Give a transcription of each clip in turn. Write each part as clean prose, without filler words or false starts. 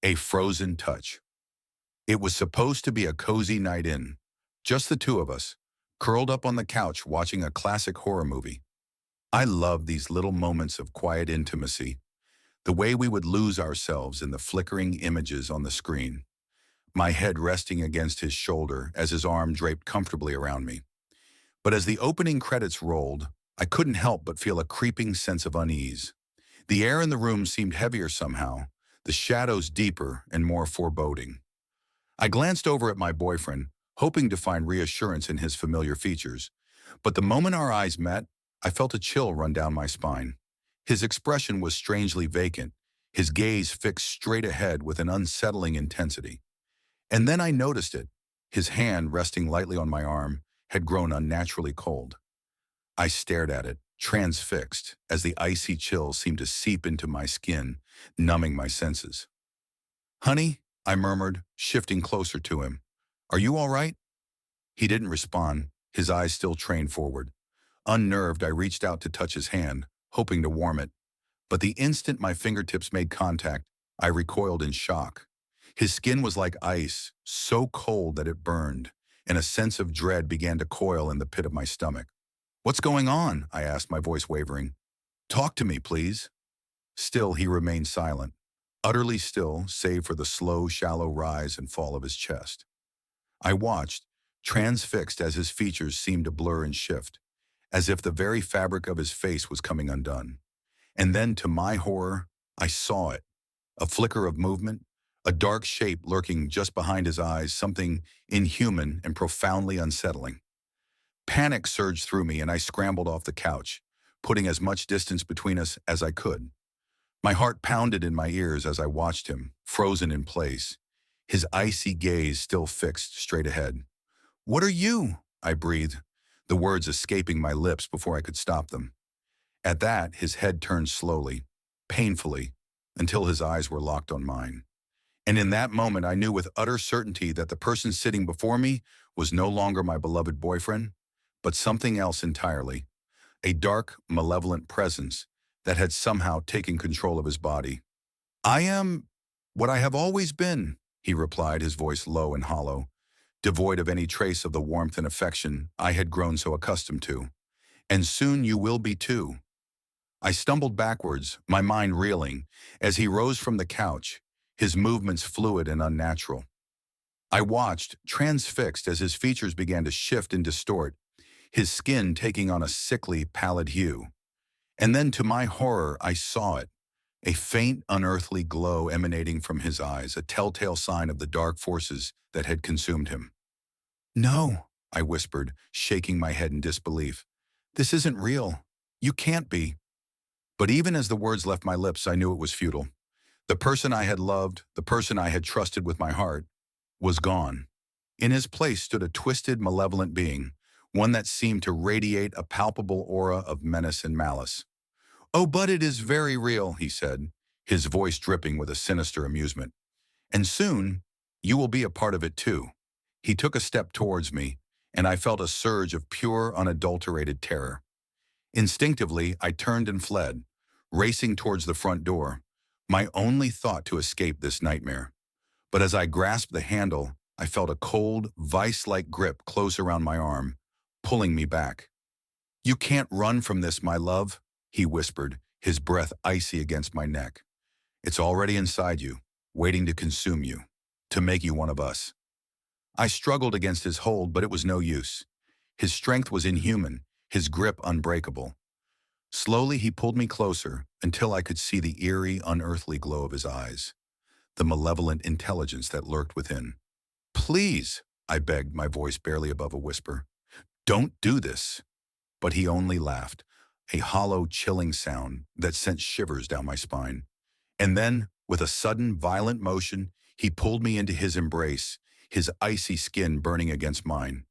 A frozen touch. It was supposed to be a cozy night in, just the two of us, curled up on the couch watching a classic horror movie. I love these little moments of quiet intimacy, the way we would lose ourselves in the flickering images on the screen, my head resting against his shoulder as his arm draped comfortably around me. But as the opening credits rolled, I couldn't help but feel a creeping sense of unease. The air in the room seemed heavier somehow, the shadows deeper and more foreboding. I glanced over at my boyfriend, hoping to find reassurance in his familiar features. But the moment our eyes met, I felt a chill run down my spine. His expression was strangely vacant, his gaze fixed straight ahead with an unsettling intensity. And then I noticed it. His hand, resting lightly on my arm, had grown unnaturally cold. I stared at it, transfixed, as the icy chill seemed to seep into my skin, numbing my senses. "Honey," I murmured, shifting closer to him. "Are you all right?" He didn't respond, his eyes still trained forward. Unnerved, I reached out to touch his hand, hoping to warm it. But the instant my fingertips made contact, I recoiled in shock. His skin was like ice, so cold that it burned, and a sense of dread began to coil in the pit of my stomach. "What's going on?" I asked, my voice wavering. "Talk to me, please." Still, he remained silent, utterly still, save for the slow, shallow rise and fall of his chest. I watched, transfixed as his features seemed to blur and shift, as if the very fabric of his face was coming undone. And then, to my horror, I saw it. A flicker of movement, a dark shape lurking just behind his eyes, something inhuman and profoundly unsettling. Panic surged through me and I scrambled off the couch, putting as much distance between us as I could. My heart pounded in my ears as I watched him, frozen in place, his icy gaze still fixed straight ahead. "What are you?" I breathed, the words escaping my lips before I could stop them. At that, his head turned slowly, painfully, until his eyes were locked on mine. And in that moment, I knew with utter certainty that the person sitting before me was no longer my beloved boyfriend, but something else entirely, a dark, malevolent presence that had somehow taken control of his body. "I am what I have always been," he replied, his voice low and hollow, devoid of any trace of the warmth and affection I had grown so accustomed to. "And soon you will be too." I stumbled backwards, my mind reeling, as he rose from the couch, his movements fluid and unnatural. I watched, transfixed, as his features began to shift and distort, his skin taking on a sickly, pallid hue. And then, to my horror, I saw it, a faint, unearthly glow emanating from his eyes, a telltale sign of the dark forces that had consumed him. "No," I whispered, shaking my head in disbelief. "This isn't real. You can't be." But even as the words left my lips, I knew it was futile. The person I had loved, the person I had trusted with my heart, was gone. In his place stood a twisted, malevolent being, one that seemed to radiate a palpable aura of menace and malice. "Oh, but it is very real," he said, his voice dripping with a sinister amusement. "And soon, you will be a part of it too." He took a step towards me, and I felt a surge of pure, unadulterated terror. Instinctively, I turned and fled, racing towards the front door, my only thought to escape this nightmare. But as I grasped the handle, I felt a cold, vice-like grip close around my arm, pulling me back. "You can't run from this, my love," he whispered, his breath icy against my neck. "It's already inside you, waiting to consume you, to make you one of us." I struggled against his hold, but it was no use. His strength was inhuman, his grip unbreakable. Slowly, he pulled me closer until I could see the eerie, unearthly glow of his eyes, the malevolent intelligence that lurked within. "Please," I begged, my voice barely above a whisper. "Don't do this." But he only laughed, a hollow, chilling sound that sent shivers down my spine. And then, with a sudden, violent motion, he pulled me into his embrace, his icy skin burning against mine.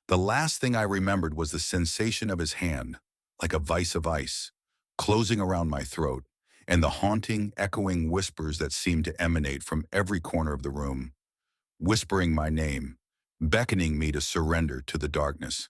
The last thing I remembered was the sensation of his hand, like a vice of ice, closing around my throat, and the haunting, echoing whispers that seemed to emanate from every corner of the room, whispering my name, beckoning me to surrender to the darkness.